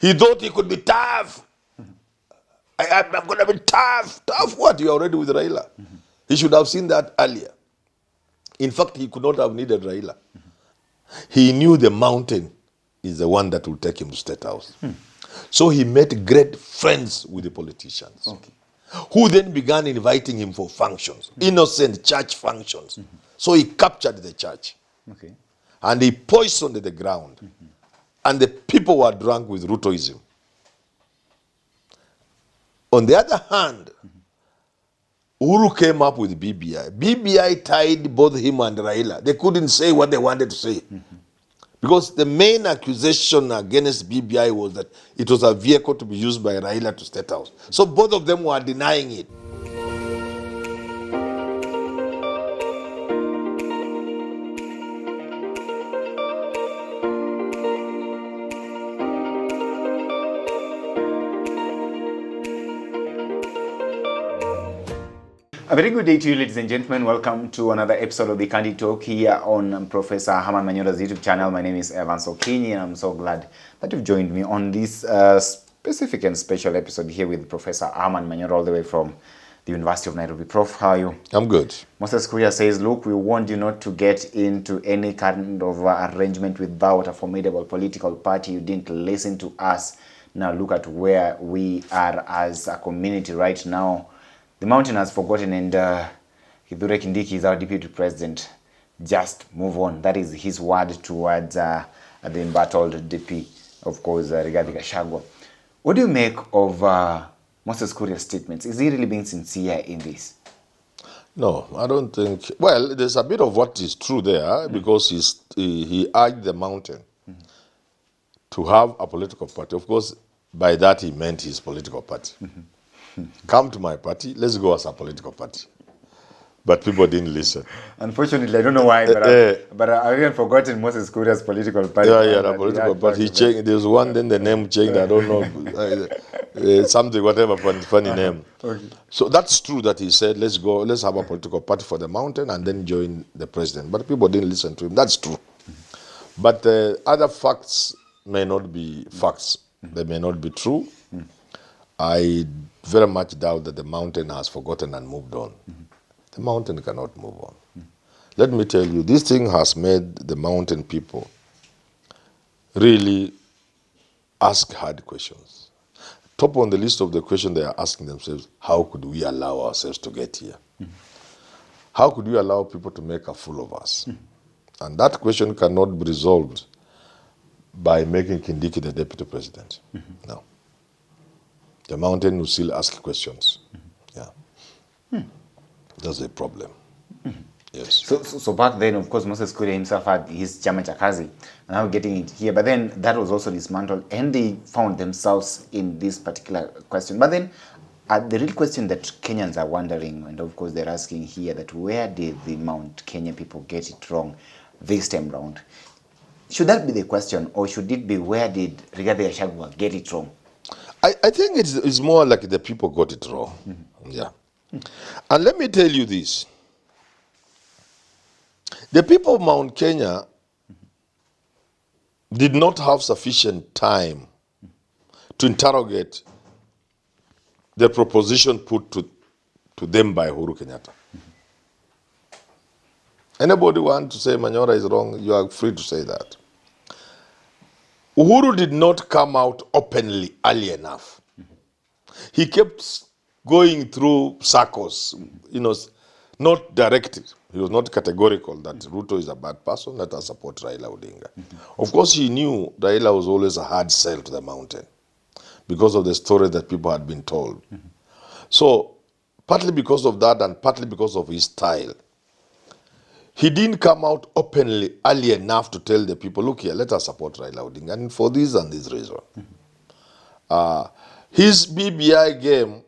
He thought he could be tough. I'm going to be tough. Tough what? You're already with Raila. He should have seen that earlier. In fact, he could not have needed Raila. He knew the mountain is the one that will take him to State House. So he made great friends with the politicians, who then began inviting him for functions, innocent church functions. So he captured the church. And he poisoned the ground. And the people were drunk with Rutoism. On the other hand, Uhuru came up with BBI. BBI tied both him and Raila. They couldn't say what they wanted to say. Because the main accusation against BBI was that it was a vehicle to be used by Raila to State House. So both of them were denying it. A very good day to you, ladies and gentlemen. Welcome to another episode of the Candy Talk here on Professor Herman Manyora's YouTube channel. My name is Herman Manyora, and I'm so glad that you've joined me on this specific and special episode here with Professor Herman Manyora, all the way from the University of Nairobi. Prof, how are you? I'm good. Moses Kuria says, look, we want you not to get into any kind of arrangement without a formidable political party. You didn't listen to us. Now look at where we are as a community right now. The mountain has forgotten, and Kithure Kindiki is our deputy president. Just move on. That is his word towards the embattled DP, of course, Rigathi Gachagua. What do you make of Moses Kuria's statements? Is he really being sincere in this? No, I don't think. Well, there's a bit of what is true there, because he urged the mountain to have a political party. Of course, by that he meant his political party. Come to my party, let's go as a political party. But people didn't listen. Unfortunately, I don't know why, but I've even forgotten Moses Kuria's political party. Yeah, the political party. He changed. There was one, then the name changed. I don't know. Something, whatever, funny name. So that's true that he said, let's have a political party for the mountain and then join the president. But people didn't listen to him. That's true. But other facts may not be facts. They may not be true. I very much doubt that the mountain has forgotten and moved on. The mountain cannot move on. Let me tell you, this thing has made the mountain people really ask hard questions. Top on the list of the questions they are asking themselves, how could we allow ourselves to get here? How could we allow people to make a fool of us? And that question cannot be resolved by making Kindiki the deputy president. No. The mountain will still ask questions. Yeah. That's a problem. Yes. So back then, of course, Moses Kuria himself had his chama cha kazi, and now getting it here. But then that was also dismantled, and they found themselves in this particular question. But then the real question that Kenyans are wondering, and of course they're asking here, that where did the Mount Kenya people get it wrong this time round? Should that be the question, or should it be where did Rigathi Gachagua get it wrong? I think it's more like the people got it wrong. Yeah. And let me tell you this. The people of Mount Kenya did not have sufficient time to interrogate the proposition put to them by Uhuru Kenyatta. Anybody want to say Manyora is wrong, you are free to say that. Uhuru did not come out openly early enough. He kept going through circles, not directed. He was not categorical that Ruto is a bad person, let us support Raila Odinga. Of course, he knew Raila was always a hard sell to the mountain because of the story that people had been told. So, partly because of that and partly because of his style, he didn't come out openly early enough to tell the people, look here, let us support Raila Odinga, and for this and this reason. His BBI game,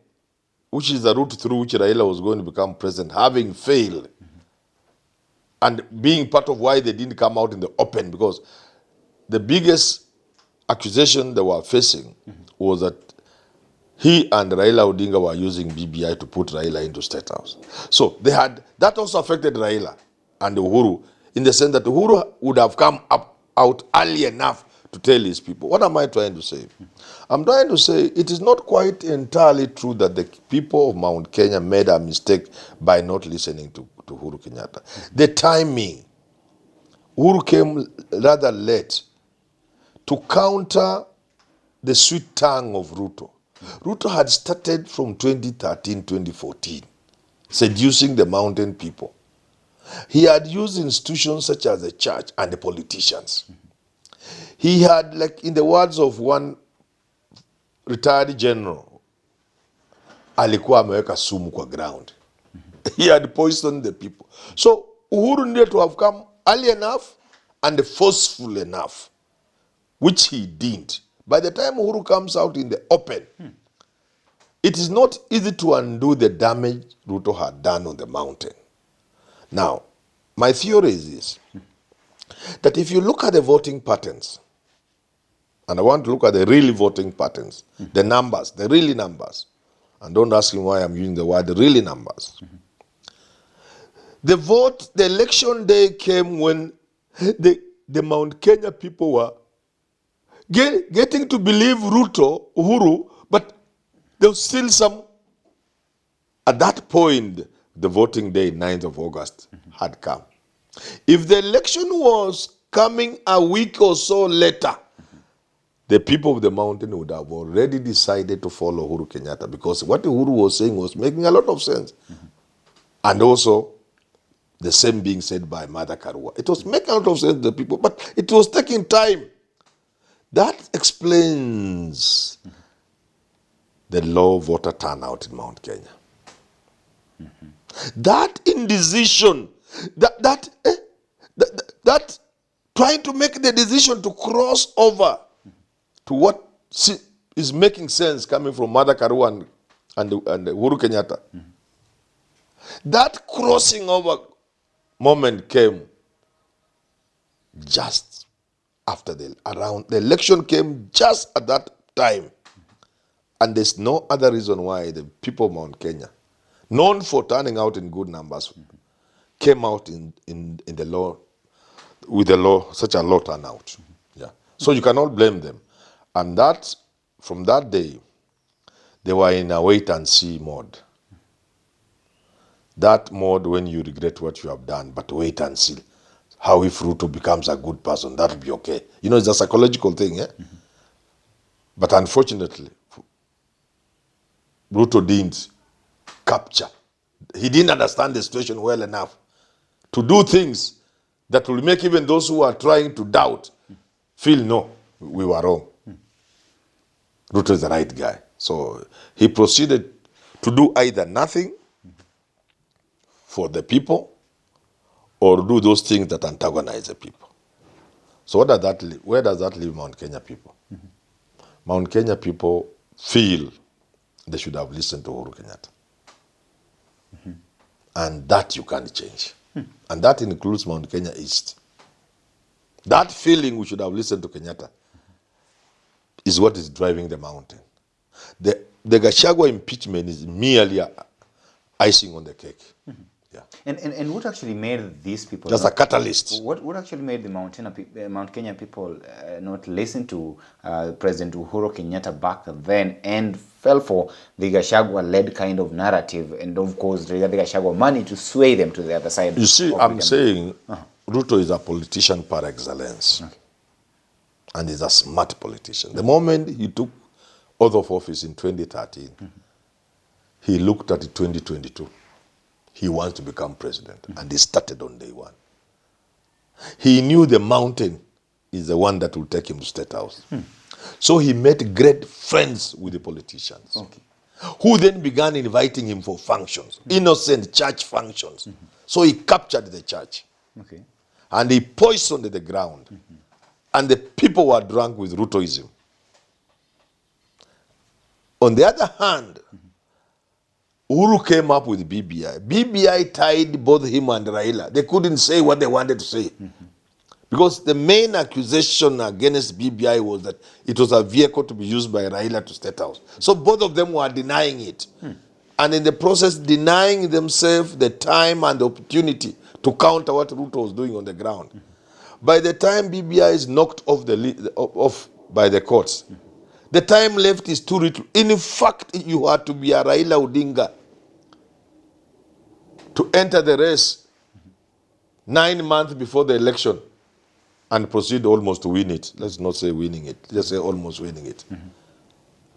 which is the route through which Raila was going to become president, having failed, and being part of why they didn't come out in the open, because the biggest accusation they were facing was that he and Raila Odinga were using BBI to put Raila into State House. So that also affected Raila and Uhuru, in the sense that Uhuru would have come out early enough to tell his people. What am I trying to say? I'm trying to say it is not quite entirely true that the people of Mount Kenya made a mistake by not listening to Uhuru Kenyatta. The timing, Uhuru came rather late to counter the sweet tongue of Ruto. Ruto had started from 2013, 2014, seducing the mountain people. He had used institutions such as the church and the politicians. He had, like in the words of one retired general, alikuwa ameweka sumu kwa ground. He had poisoned the people. So Uhuru needed to have come early enough and forceful enough, which he didn't. By the time Uhuru comes out in the open, it is not easy to undo the damage Ruto had done on the mountain. Now, my theory is this, that if you look at the voting patterns, and I want to look at the really voting patterns, the numbers, the really numbers, and don't ask him why I'm using the word the really numbers. The vote, the election day came when the Mount Kenya people were getting to believe Ruto, Uhuru, but there was still some, at that point, the voting day, 9th of August, had come. If the election was coming a week or so later, the people of the mountain would have already decided to follow Uhuru Kenyatta, because what Uhuru was saying was making a lot of sense. And also, the same being said by Mother Karua. It was making a lot of sense to the people, but it was taking time. That explains the low voter turnout in Mount Kenya. That indecision, that trying to make the decision to cross over to what is making sense coming from Mother Karua and Uhuru Kenyatta. That crossing over moment came just after the election came just at that time. And there's no other reason why the people of Mount Kenya, known for turning out in good numbers, came out in the law, with the law, such a low turnout. Yeah. So you cannot blame them. And that, from that day, they were in a wait and see mode. That mode when you regret what you have done, but wait and see. How if Ruto becomes a good person, that will be okay. You know, it's a psychological thing, eh? But unfortunately, Ruto didn't capture. He didn't understand the situation well enough to do things that will make even those who are trying to doubt feel, no, we were wrong. Ruto is the right guy. So he proceeded to do either nothing for the people or do those things that antagonize the people. So where does that leave Mount Kenya people? Mount Kenya people feel they should have listened to Uhuru Kenyatta. And that you can't change. And that includes Mount Kenya East. That feeling we should have listened to Kenyatta is what is driving the mountain. The Gachagua impeachment is merely icing on the cake. Yeah. And what actually made these people... Just a catalyst. What actually made the Mount Kenya people not listen to President Uhuru Kenyatta back then and fell for the Gachagua-led kind of narrative, and of course the Gachagua money to sway them to the other side? You see, I'm saying Ruto is a politician par excellence. Okay. And he's a smart politician. The moment he took oath of office in 2013, he looked at 2022. He wants to become president, and he started on day one. He knew the mountain is the one that will take him to State House. So he made great friends with the politicians, who then began inviting him for functions, innocent church functions. So he captured the church, and he poisoned the ground, and the people were drunk with Rutoism. On the other hand, Uhuru came up with BBI. BBI tied both him and Raila. They couldn't say what they wanted to say. Because the main accusation against BBI was that it was a vehicle to be used by Raila to State House. So both of them were denying it. And in the process, denying themselves the time and the opportunity to counter what Ruto was doing on the ground. By the time BBI is knocked off off by the courts, the time left is too little. In fact, you had to be a Raila Odinga to enter the race 9 months before the election and proceed almost to win it. Let's not say winning it. Let's say almost winning it.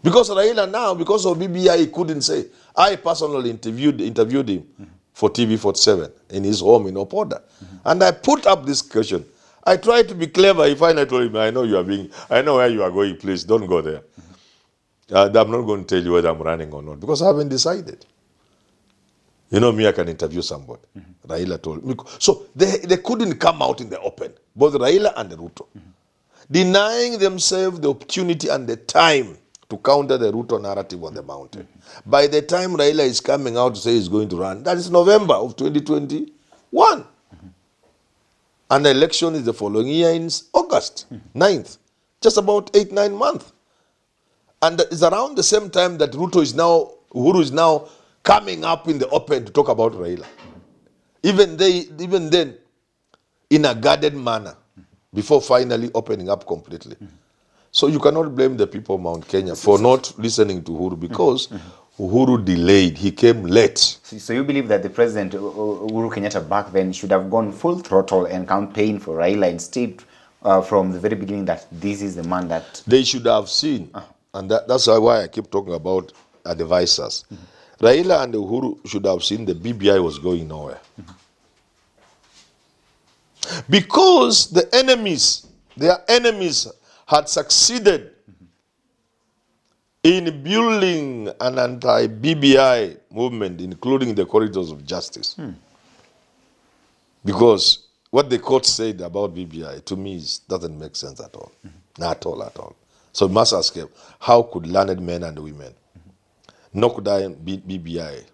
Because Raila now, because of BBI, he couldn't say. I personally interviewed him for TV47 in his home in Opoda. And I put up this question. I tried to be clever. He finally told him, I know where you are going, please, don't go there. I'm not going to tell you whether I'm running or not, because I haven't decided. You know me, I can interview somebody. Raila told me. So they couldn't come out in the open, both Raila and Ruto. Denying themselves the opportunity and the time to counter the Ruto narrative on the mountain. By the time Raila is coming out to say he's going to run, that is November of 2021. And the election is the following year in August 9th. Just about 8-9 months. And it's around the same time that Uhuru is now coming up in the open to talk about Raila. Even then, in a guarded manner, before finally opening up completely. So you cannot blame the people of Mount Kenya for not listening to Uhuru, because Uhuru delayed. He came late. So you believe that the president, Uhuru Kenyatta, back then should have gone full throttle and campaign for Raila instead from the very beginning, that this is the man that... They should have seen. And that's why I keep talking about advisors. Raila and Uhuru should have seen the BBI was going nowhere. Because their enemies had succeeded in building an anti-BBI movement, including the corridors of justice. Because what the court said about BBI, to me, doesn't make sense at all. Not at all. So we must ask, how could learned men and women knock down BBI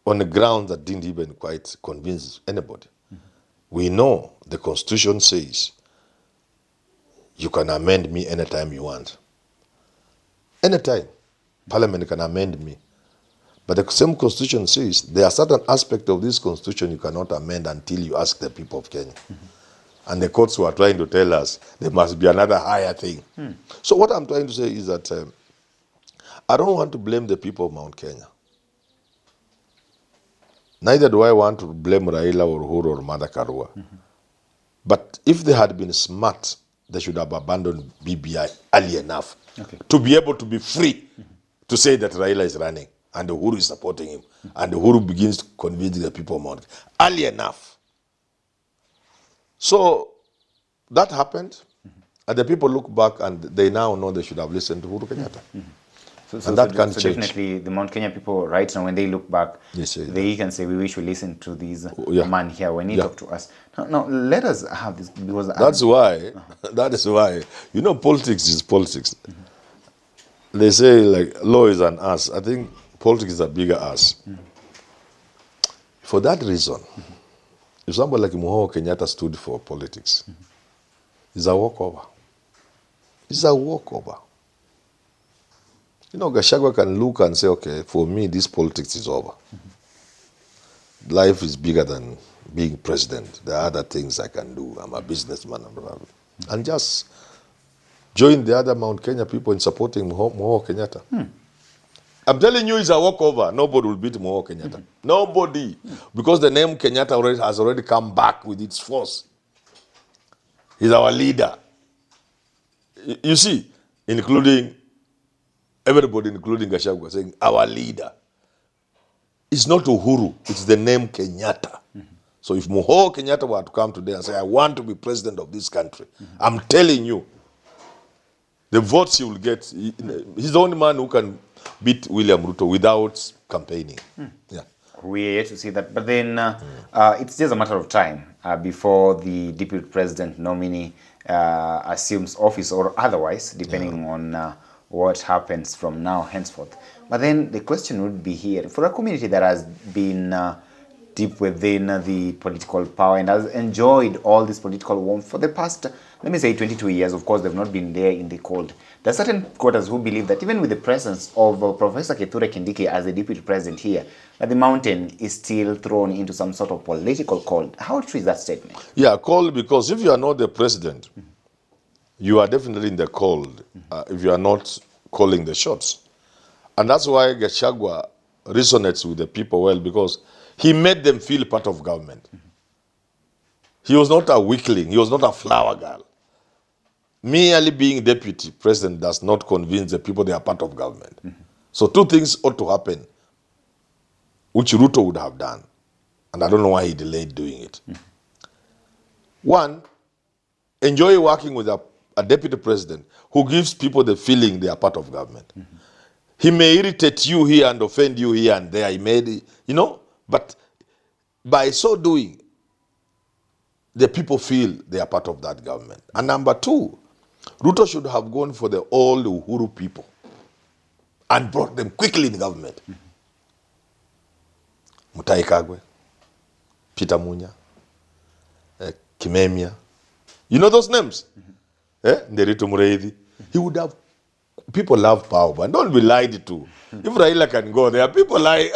on the ground that didn't even quite convince anybody? We know the Constitution says you can amend me anytime you want. Anytime. Parliament can amend me. But the same Constitution says there are certain aspects of this Constitution you cannot amend until you ask the people of Kenya. And the courts were trying to tell us there must be another higher thing. So what I'm trying to say is that I don't want to blame the people of Mount Kenya. Neither do I want to blame Raila or Uhuru or Mother Karua. But if they had been smart, they should have abandoned BBI early enough to be able to be free to say that Raila is running and Uhuru is supporting him. And Uhuru begins to convince the people of Mount Kenya early enough. So that happened, and the people look back and they now know they should have listened to Uhuru Kenyatta. And that can't change. Definitely the Mount Kenya people right now, when they look back, they can say, we wish we listened to this man here when he talked to us. Now, let us have this, because... that is why, you know, politics is politics. They say, like, law is an ass. I think politics is a bigger ass. For that reason, if somebody like Uhuru Kenyatta stood for politics, it's a walkover. It's a walkover. You know, Gachagua can look and say, okay, for me, this politics is over. Life is bigger than being president. There are other things I can do. I'm a businessman. And just join the other Mount Kenya people in supporting Uhuru Kenyatta. I'm telling you, it's a walkover. Nobody will beat Uhuru Kenyatta. Nobody. Because the name Kenyatta has already come back with its force. He's our leader. You see, including everybody, including Gachagua, saying our leader. It's not Uhuru, it's the name Kenyatta. So if Uhuru Kenyatta were to come today and say, I want to be president of this country, I'm telling you, the votes he will get, he's the only man who can beat William Ruto without campaigning. We're yet to see that. But then it's just a matter of time before the deputy president nominee assumes office, or otherwise, depending on what happens from now henceforth. But then the question would be here, for a community that has been deep within the political power and has enjoyed all this political warmth for the past, let me say, 22 years. Of course, they've not been there in the cold. There are certain quarters who believe that even with the presence of Professor Kithure Kindiki as the deputy president here, that the mountain is still thrown into some sort of political cold. How true is that statement? Yeah, cold, because if you are not the president, you are definitely in the cold if you are not calling the shots. And that's why Gachagua resonates with the people well, because he made them feel part of government. He was not a weakling. He was not a flower girl. Merely being deputy president does not convince the people they are part of government. So two things ought to happen, which Ruto would have done. And I don't know why he delayed doing it. One, enjoy working with a deputy president who gives people the feeling they are part of government. He may irritate you here and offend you here and there. He may, but by so doing, the people feel they are part of that government. And number two, Ruto should have gone for the old Uhuru people and brought them quickly in government. Mutahi Kagwe, Peter Munya, Kimemia. You know those names? Nderitu Mureithi. He would have. People love power, but don't be lied to. If Raila can go there, people like,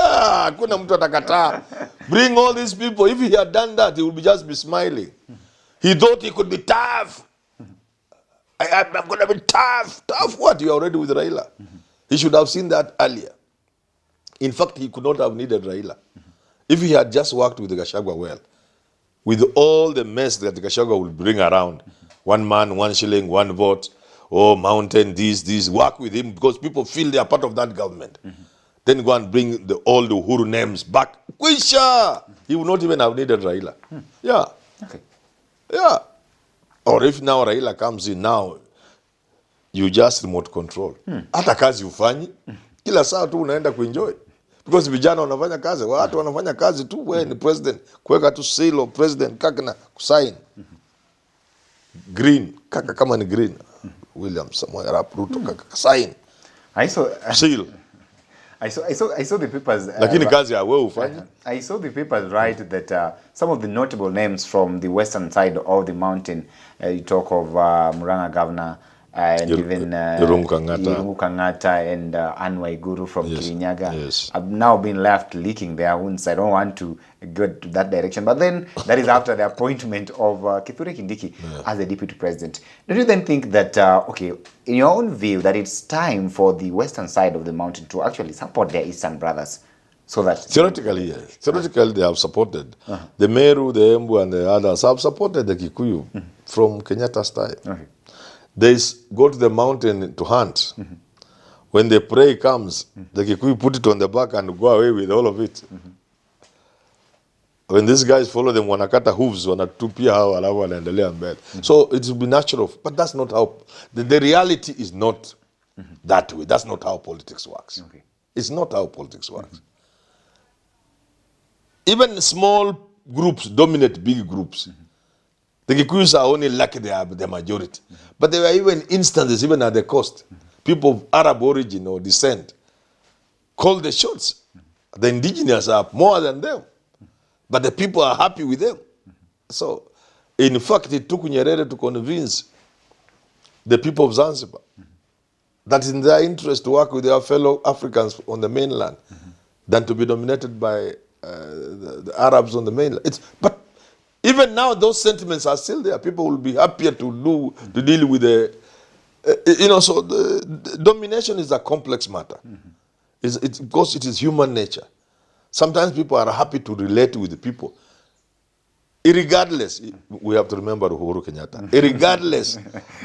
kuna mtu atakata. Bring all these people. If he had done that, he would just be smiling. He thought he could be tough. I'm going to be tough. Tough what? You're already with Raila. He should have seen that earlier. In fact, he could not have needed Raila. If he had just worked with Gachagua well, with all the mess that Gachagua will bring around, 1 man, 1 shilling, 1 vote, mountain, this, work with him because people feel they are part of that government. Then go and bring the old Uhuru names back. Kwisha! He would not even have needed Raila. Yeah. Okay. Yeah. Or if now Raila comes in, now you just remote control. Hata kazi ufanyi. Kila saa tu unaenda kuenjoy. Because vijana wanafanya kazi, watu wanafanya kazi tu, wewe ni president, kuweka tu seal of president, kaka na kusign. Green, kaka kama ni green. William Samoei Arap Ruto, kaka sign. Seal. I saw the papers. Lakini kazi ya wewe ufanye. I saw the papers write that some of the notable names from the western side of the mountain, you talk of Murang'a Governor and even Irungu Kang'ata and Anne Waiguru from Kirinyaga yes. have now been left licking their wounds. I don't want to go to that direction. But then that is after the appointment of Kithure Kindiki as the deputy president. Don't you then think that, okay, in your own view, that it's time for the western side of the mountain to actually support their eastern brothers? So that theoretically, yes. Theoretically, they have supported. The Meru, the Embu, and the others have supported the Kikuyu from Kenyatta style. Okay. They go to the mountain to hunt. When the prey comes, the Kikuyu put it on the back and go away with all of it. When these guys follow them, wanakata hooves, wanatupia hao alafu wanaendelea mbele. So it will be natural, but that's not how, the reality is not that way. That's not how politics works. Okay. It's not how politics works. Even small groups dominate big groups. The Kikuyus are only lucky they are the majority. But there were even instances, even at the coast, people of Arab origin or descent call the shots. The indigenous are more than them. But the people are happy with them. So, in fact, it took Nyerere to convince the people of Zanzibar that it's in their interest to work with their fellow Africans on the mainland than to be dominated by the Arabs on the mainland. But even now, those sentiments are still there. People will be happier to deal with the, so the domination is a complex matter. Because it is human nature. Sometimes people are happy to relate with the people. Irregardless, we have to remember Uhuru Kenyatta, irregardless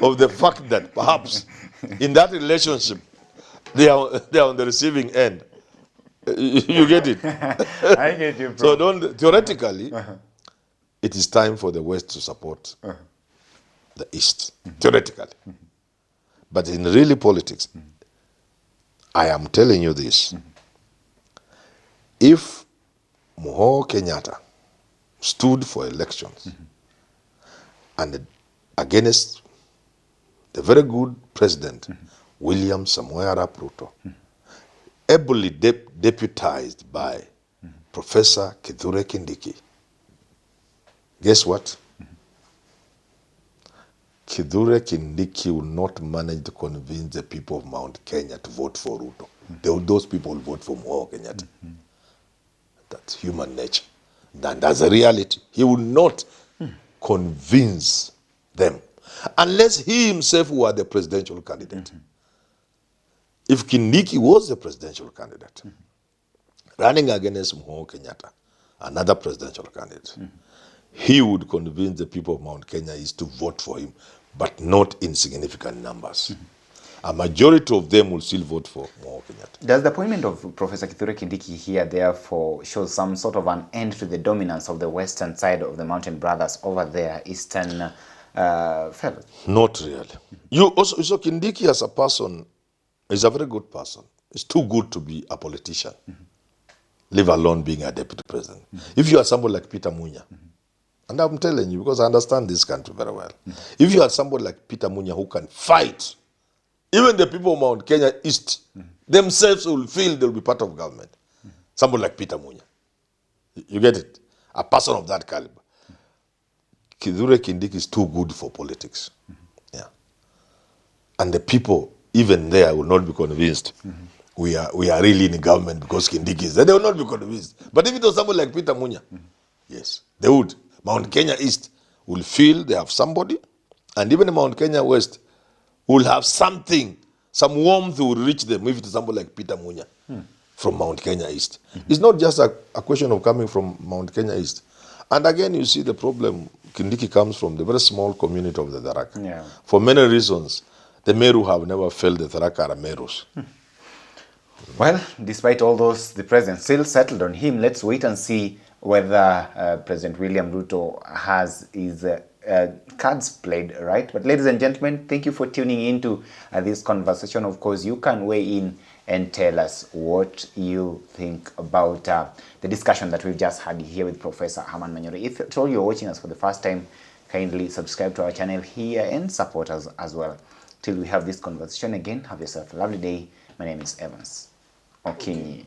of the fact that perhaps in that relationship, they are on the receiving end. You get it? I get you, bro. So theoretically, it is time for the West to support the East, theoretically. But in really politics, I am telling you this. If Muho Kenyatta stood for elections and against the very good president, William Samoei Arap Ruto, ably deputized by Professor Kithure Kindiki. Guess what? Kithure Kindiki will not manage to convince the people of Mount Kenya to vote for Ruto. Those people will vote for Kenyatta. That's human nature. And that's a reality. He will not convince them unless he himself were the presidential candidate. If Kindiki was the presidential candidate, running against Kenyatta, another presidential candidate, he would convince the people of Mount Kenya East to vote for him, but not in significant numbers. A majority of them will still vote for Kenyatta. Does the appointment of Professor Kithure Kindiki here therefore show some sort of an end to the dominance of the western side of the Mountain Brothers over their eastern fellows? Not really. You also, so Kindiki as a person is a very good person. He's too good to be a politician, leave alone being a deputy president. If you are somebody like Peter Munya, and I'm telling you because I understand this country very well, if you are somebody like Peter Munya who can fight, even the people of Mount Kenya East themselves will feel they'll be part of government. Somebody like Peter Munya. You get it? A person of that caliber. Kithure Kindiki is too good for politics. Yeah. And the people, even there, will not be convinced we are really in government because Kindiki is there. They will not be convinced. But if it was somebody like Peter Munya, yes, they would. Mount Kenya East will feel they have somebody, and even Mount Kenya West will have something, some warmth will reach them if it is somebody like Peter Munya from Mount Kenya East. It's not just a question of coming from Mount Kenya East. And again, you see the problem, Kindiki comes from the very small community of the Tharaka. Yeah. For many reasons, the Meru have never felt the Tharaka are Merus. Well, despite all those, the president still settled on him. Let's wait and see whether President William Ruto has his cards played right. But ladies and gentlemen, thank you for tuning into this conversation. Of course, you can weigh in and tell us what you think about the discussion that we've just had here with Professor Herman Manyora. If at all you're watching us for the first time, kindly subscribe to our channel here and support us as well. Till we have this conversation again, have yourself a lovely day. My name is Evans Okinyi.